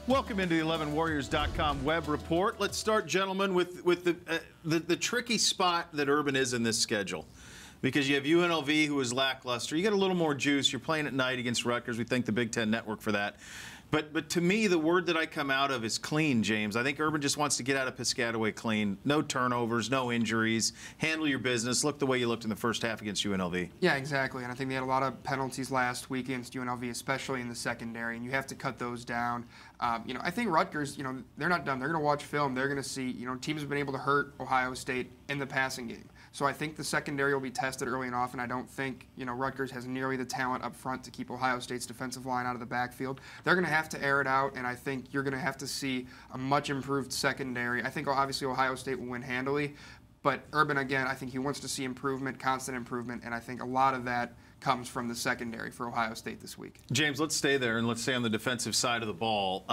Welcome into the 11warriors.com web report. Let's start, gentlemen, with the tricky spot that Urban is in this schedule. Because you have UNLV, who is lackluster. You get a little more juice. You're playing at night against Rutgers. We thank the Big Ten Network for that. But to me, the word that I come out of is clean, James. I think Urban just wants to get out of Piscataway clean. No turnovers, no injuries. Handle your business. Look the way you looked in the first half against UNLV. Yeah, exactly. And I think they had a lot of penalties last week against UNLV, especially in the secondary, and you have to cut those down. I think Rutgers, they're not done. They're going to watch film. They're going to see, teams have been able to hurt Ohio State in the passing game. So I think the secondary will be tested early and often. I don't think, Rutgers has nearly the talent up front to keep Ohio State's defensive line out of the backfield. They're going to have to air it out, and I think you're going to have to see a much improved secondary. I think obviously Ohio State will win handily, but Urban, again, I think he wants to see improvement, constant improvement, and I think a lot of that comes from the secondary for Ohio State this week. James, let's stay there and let's stay on the defensive side of the ball.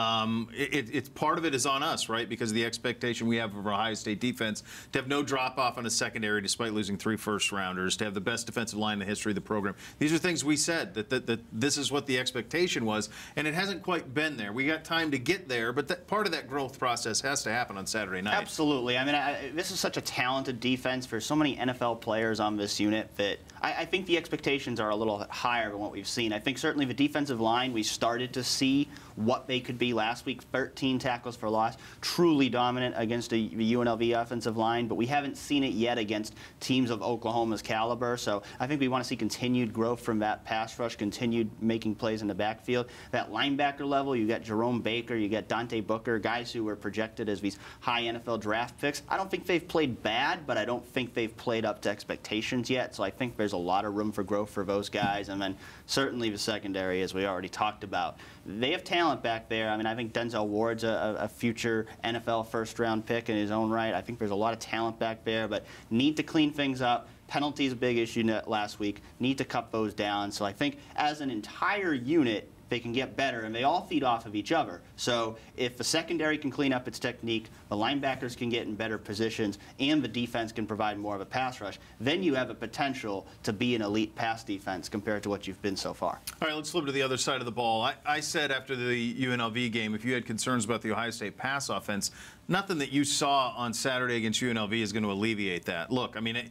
It's part of it is on us, right? Because of the expectation we have of Ohio State defense to have no drop-off on a secondary despite losing 3 first-rounders, to have the best defensive line in the history of the program. These are things we said, that this is what the expectation was, and it hasn't quite been there. We got time to get there, but part of that growth process has to happen on Saturday night. Absolutely. I mean, this is such a talented defense for so many NFL players on this unit that I think the expectations are a little higher than what we've seen. I think certainly the defensive line, we started to see what they could be last week. 13 tackles for loss, truly dominant against a UNLV offensive line, but we haven't seen it yet against teams of Oklahoma's caliber. So I think we want to see continued growth from that pass rush, continued making plays in the backfield. That linebacker level, you got Jerome Baker, you got Dante Booker, guys who were projected as these high NFL draft picks. I don't think they've played bad, but I don't think they've played up to expectations yet. So I think there's a lot of room for growth for those guys. And then certainly the secondary, as we already talked about. They have talent back there. I mean, I think Denzel Ward's a future NFL first-round pick in his own right. I think there's a lot of talent back there, but need to clean things up. Penalties a big issue last week. Need to cut those down. So I think as an entire unit, they can get better, and they all feed off of each other. So if the secondary can clean up its technique, the linebackers can get in better positions, and the defense can provide more of a pass rush, then you have a potential to be an elite pass defense compared to what you've been so far. All right, let's flip to the other side of the ball. I said after the UNLV game, if you had concerns about the Ohio State pass offense, nothing that you saw on Saturday against UNLV is going to alleviate that. Look, I mean,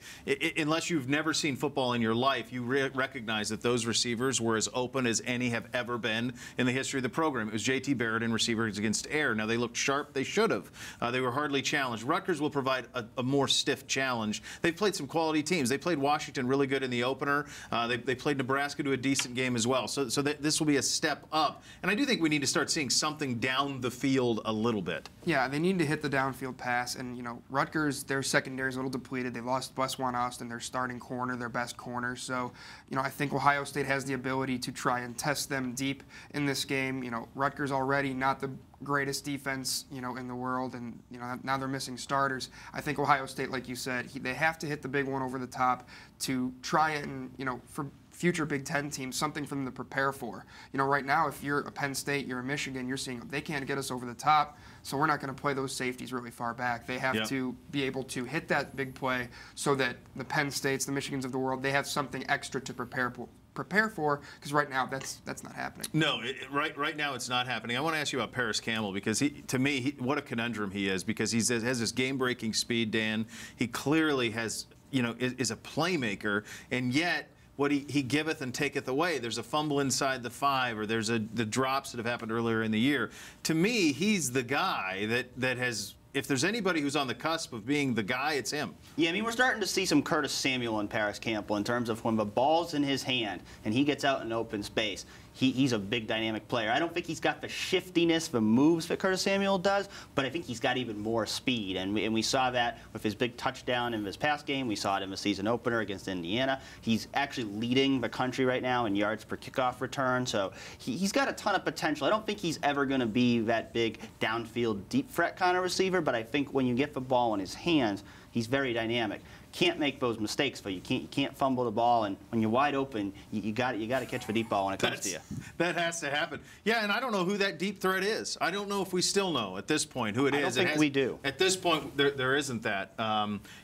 unless you've never seen football in your life, you recognize that those receivers were as open as any have ever been in the history of the program. It was J.T. Barrett and receivers against air. Now, they looked sharp. They should have. They were hardly challenged. Rutgers will provide a more stiff challenge. They've played some quality teams. They played Washington really good in the opener. They played Nebraska to a decent game as well. So this will be a step up. And I do think we need to start seeing something down the field a little bit. Yeah, they need to hit the downfield pass. And, Rutgers, their secondary is a little depleted. They lost Westwan Austin, their starting corner, their best corner. So, I think Ohio State has the ability to try and test them deep in this game. Rutgers already not the greatest defense, in the world, and now they're missing starters. I think Ohio State, like you said, they have to hit the big one over the top to try and, for future Big Ten teams, something for them to prepare for. Right now, if you're a Penn State, you're a Michigan, you're seeing they can't get us over the top, so we're not going to play those safeties really far back. They have to be able to hit that big play so that the Penn States, the Michigans of the world, they have something extra to prepare for, because right now that's not happening. No, right now it's not happening. I want to ask you about Paris Campbell, because to me, what a conundrum he is, because he has this game-breaking speed, Dan. He clearly has, is a playmaker, and yet what he giveth and taketh away. There's a fumble inside the 5, or there's the drops that have happened earlier in the year. To me, he's the guy that has. If there's anybody who's on the cusp of being the guy, it's him. Yeah, I mean, we're starting to see some Curtis Samuel in Paris Campbell in terms of when the ball's in his hand and he gets out in open space. He's a big dynamic player. I don't think he's got the shiftiness, the moves that Curtis Samuel does, but I think he's got even more speed. And we saw that with his big touchdown in his past game. We saw it in the season opener against Indiana. He's actually leading the country right now in yards per kickoff return. So he's got a ton of potential. I don't think he's ever going to be that big downfield deep threat kind of receiver, but I think when you get the ball in his hands, he's very dynamic. can't make those mistakes, but you can't fumble the ball, and when you're wide open, you got to catch the deep ball when it comes to you. That has to happen. Yeah, and I don't know who that deep threat is. I don't know if we still know at this point who it is. I don't think we do. At this point, there isn't that.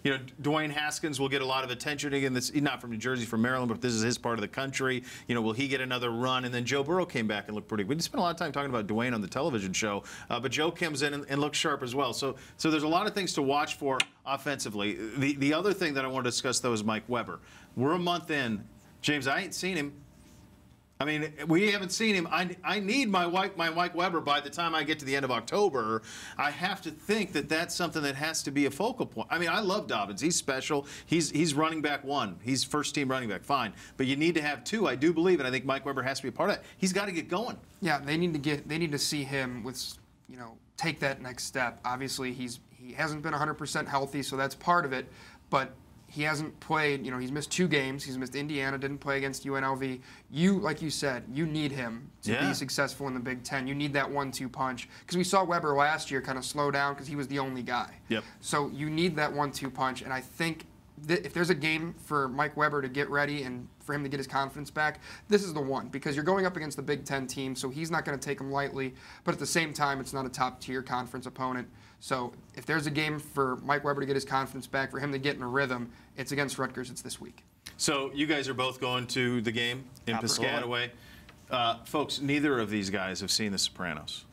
You know, Dwayne Haskins will get a lot of attention again. He's not from New Jersey, from Maryland, but this is his part of the country. You know, will he get another run? And then Joe Burrow came back and looked pretty good. We spent a lot of time talking about Dwayne on the television show, but Joe comes in and looks sharp as well. So there's a lot of things to watch for offensively. The other thing that I want to discuss, though, is Mike Weber. We're a month in. James, I ain't seen him. I mean, we haven't seen him. I need my Mike Weber by the time I get to the end of October. I have to think that that's something that has to be a focal point. I mean, I love Dobbins. He's special. He's running back one. He's first-team running back. Fine. But you need to have two. I do believe, and I think Mike Weber has to be a part of that. He's got to get going. Yeah, they need to see him with, you know, take that next step. Obviously, he hasn't been 100% healthy, so that's part of it. But he hasn't played, you know, he's missed 2 games. He's missed Indiana, didn't play against UNLV. Like you said, you need him to be successful in the Big Ten. You need that 1-2 punch. Because we saw Weber last year kind of slow down because he was the only guy. Yep. So you need that 1-2 punch. And I think that if there's a game for Mike Weber to get ready and for him to get his confidence back, this is the one. Because you're going up against the Big Ten team, so he's not going to take him lightly. But at the same time, it's not a top-tier conference opponent. So if there's a game for Mike Weber to get his confidence back, for him to get in a rhythm, it's against Rutgers. It's this week. So you guys are both going to the game in Piscataway. Folks, neither of these guys have seen The Sopranos.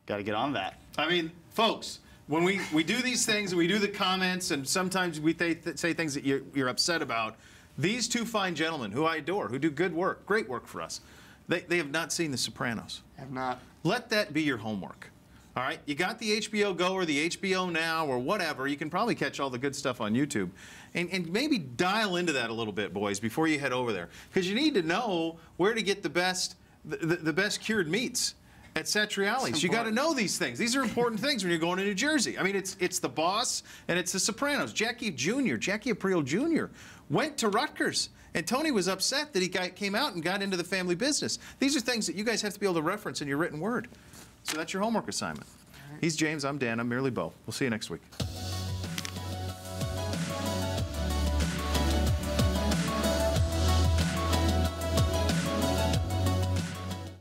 Got to get on that. I mean, folks, when we do these things and we do the comments and sometimes we say things that you're upset about, these two fine gentlemen who I adore, who do good work, great work for us, they have not seen The Sopranos. Have not. Let that be your homework. All right, you got the HBO Go or the HBO Now or whatever. You can probably catch all the good stuff on YouTube. And maybe dial into that a little bit, boys, before you head over there. Because you need to know where to get the best cured meats at Satriali's. You got to know these things. These are important things when you're going to New Jersey. I mean, it's the boss and it's the Sopranos. Jackie Aprile Jr. went to Rutgers. And Tony was upset that he came out and got into the family business. These are things that you guys have to be able to reference in your written word. So that's your homework assignment. He's James, I'm Dan, I'm merely Beau. We'll see you next week.